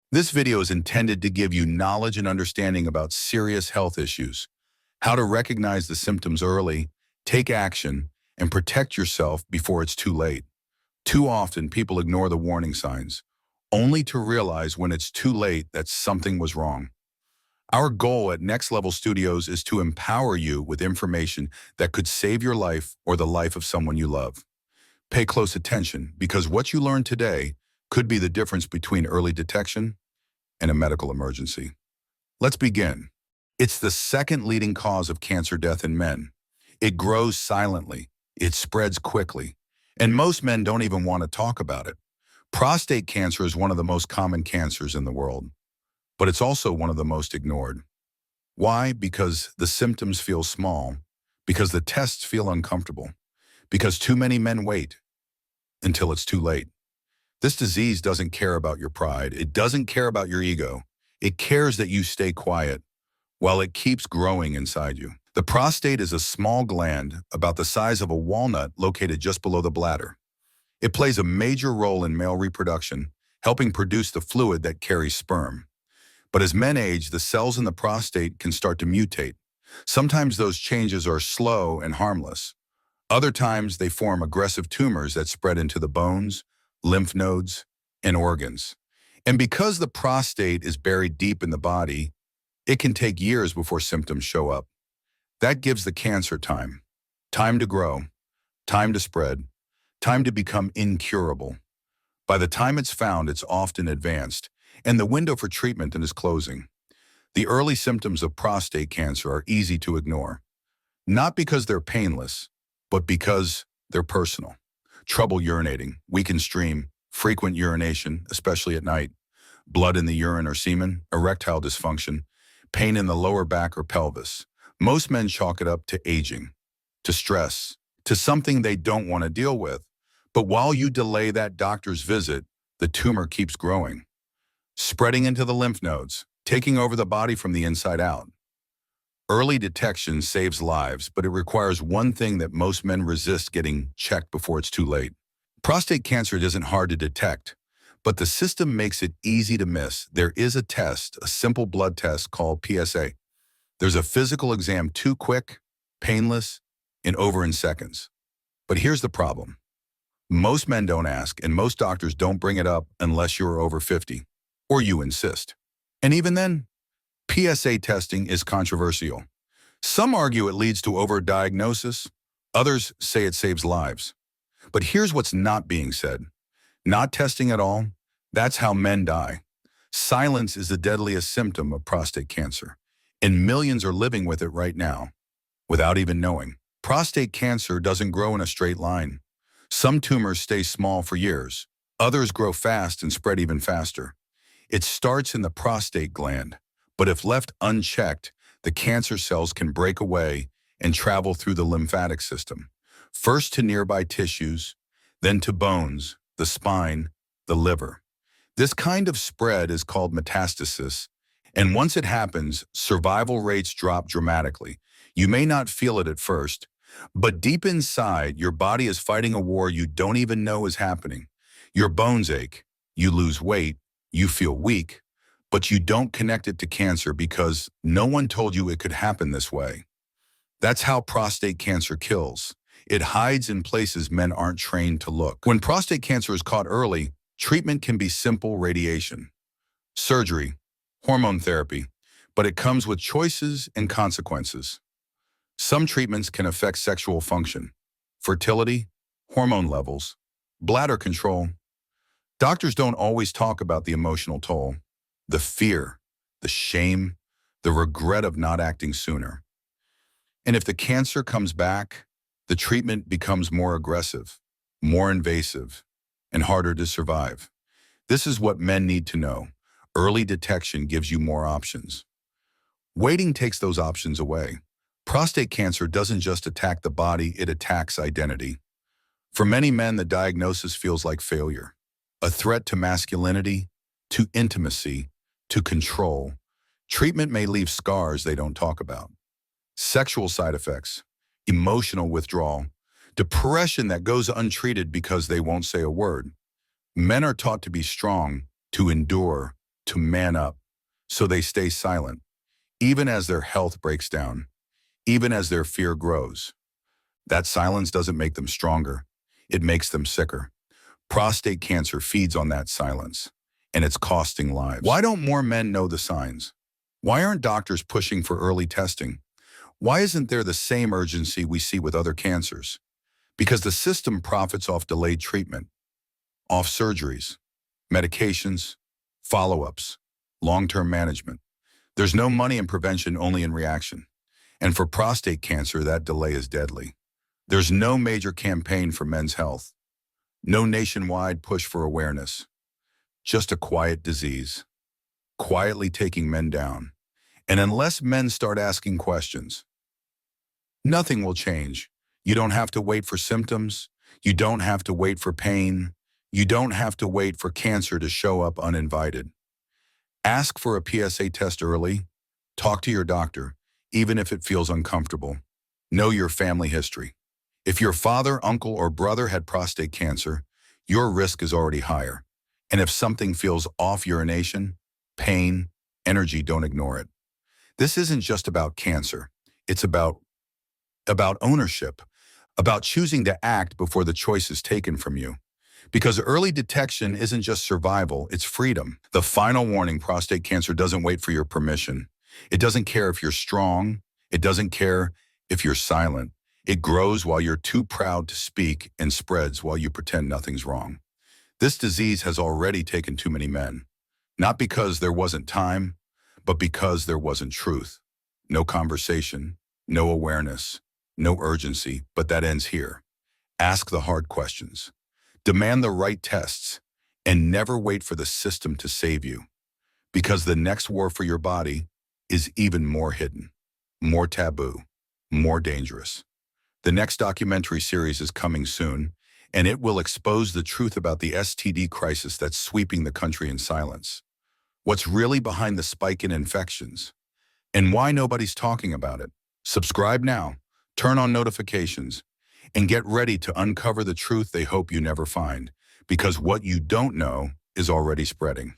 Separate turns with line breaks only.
This video is intended to give you knowledge and understanding about serious health issues, how to recognize the symptoms early, take action, and protect yourself before it's too late. Too often, people ignore the warning signs, only to realize when it's too late that something was wrong. Our goal at Next Level Studios is to empower you with information that could save your life or the life of someone you love. Pay close attention because what you learn today could be the difference between early detection and a medical emergency. Let's begin. It's the second leading cause of cancer death in men. It grows silently, it spreads quickly, and most men don't even want to talk about it. Prostate cancer is one of the most common cancers in the world, but it's also one of the most ignored. Why? Because the symptoms feel small, because the tests feel uncomfortable, because too many men wait until it's too late. This disease doesn't care about your pride. It doesn't care about your ego. It cares that you stay quiet while it keeps growing inside you. The prostate is a small gland about the size of a walnut located just below the bladder. It plays a major role in male reproduction, helping produce the fluid that carries sperm. But as men age, the cells in the prostate can start to mutate. Sometimes those changes are slow and harmless. Other times they form aggressive tumors that spread into the bones, lymph nodes, and organs. And because the prostate is buried deep in the body, it can take years before symptoms show up. That gives the cancer time. Time to grow, time to spread, time to become incurable. By the time it's found, it's often advanced, and the window for treatment is closing. The early symptoms of prostate cancer are easy to ignore, not because they're painless, but because they're personal. Trouble urinating, weakened stream, frequent urination, especially at night, blood in the urine or semen, erectile dysfunction, pain in the lower back or pelvis. Most men chalk it up to aging, to stress, to something they don't want to deal with. But while you delay that doctor's visit, the tumor keeps growing, spreading into the lymph nodes, taking over the body from the inside out. Early detection saves lives, but it requires one thing that most men resist getting checked before it's too late. Prostate cancer isn't hard to detect, but the system makes it easy to miss. There is a test, a simple blood test called PSA. There's a physical exam too quick, painless, and over in seconds. But here's the problem. Most men don't ask, and most doctors don't bring it up unless you're over 50, or you insist. And even then, PSA testing is controversial. Some argue it leads to overdiagnosis. Others say it saves lives. But here's what's not being said. Not testing at all, that's how men die. Silence is the deadliest symptom of prostate cancer, and millions are living with it right now, without even knowing. Prostate cancer doesn't grow in a straight line. Some tumors stay small for years. Others grow fast and spread even faster. It starts in the prostate gland, but if left unchecked, the cancer cells can break away and travel through the lymphatic system, first to nearby tissues, then to bones, the spine, the liver. This kind of spread is called metastasis, and once it happens, survival rates drop dramatically. You may not feel it at first, but deep inside, your body is fighting a war you don't even know is happening. Your bones ache, you lose weight, you feel weak, but you don't connect it to cancer because no one told you it could happen this way. That's how prostate cancer kills. It hides in places men aren't trained to look. When prostate cancer is caught early, treatment can be simple radiation, surgery, hormone therapy, but it comes with choices and consequences. Some treatments can affect sexual function, fertility, hormone levels, bladder control. Doctors don't always talk about the emotional toll, the fear, the shame, the regret of not acting sooner. And if the cancer comes back, the treatment becomes more aggressive, more invasive, and harder to survive. This is what men need to know. Early detection gives you more options. Waiting takes those options away. Prostate cancer doesn't just attack the body, it attacks identity. For many men, the diagnosis feels like failure, a threat to masculinity, to intimacy, to control. Treatment may leave scars they don't talk about. Sexual side effects, emotional withdrawal, depression that goes untreated because they won't say a word. Men are taught to be strong, to endure, to man up, so they stay silent, even as their health breaks down, even as their fear grows. That silence doesn't make them stronger. It makes them sicker. Prostate cancer feeds on that silence, and it's costing lives. Why don't more men know the signs? Why aren't doctors pushing for early testing? Why isn't there the same urgency we see with other cancers? Because the system profits off delayed treatment, off surgeries, medications, follow-ups, long-term management. There's no money in prevention, only in reaction. And for prostate cancer, that delay is deadly. There's no major campaign for men's health, no nationwide push for awareness, just a quiet disease, quietly taking men down. And unless men start asking questions, nothing will change. You don't have to wait for symptoms. You don't have to wait for pain. You don't have to wait for cancer to show up uninvited. Ask for a PSA test early. Talk to your doctor, even if it feels uncomfortable. Know your family history. If your father, uncle, or brother had prostate cancer, your risk is already higher. And if something feels off, urination, pain, energy, don't ignore it. This isn't just about cancer. It's about ownership, about choosing to act before the choice is taken from you. Because early detection isn't just survival, it's freedom. The final warning: prostate cancer doesn't wait for your permission. It doesn't care if you're strong. It doesn't care if you're silent. It grows while you're too proud to speak and spreads while you pretend nothing's wrong. This disease has already taken too many men, not because there wasn't time, but because there wasn't truth. No conversation, no awareness, no urgency, but that ends here. Ask the hard questions. Demand the right tests, and never wait for the system to save you. Because the next war for your body is even more hidden, more taboo, more dangerous. The next documentary series is coming soon, and it will expose the truth about the STD crisis that's sweeping the country in silence. What's really behind the spike in infections, and why nobody's talking about it. Subscribe now, turn on notifications, and get ready to uncover the truth they hope you never find, because what you don't know is already spreading.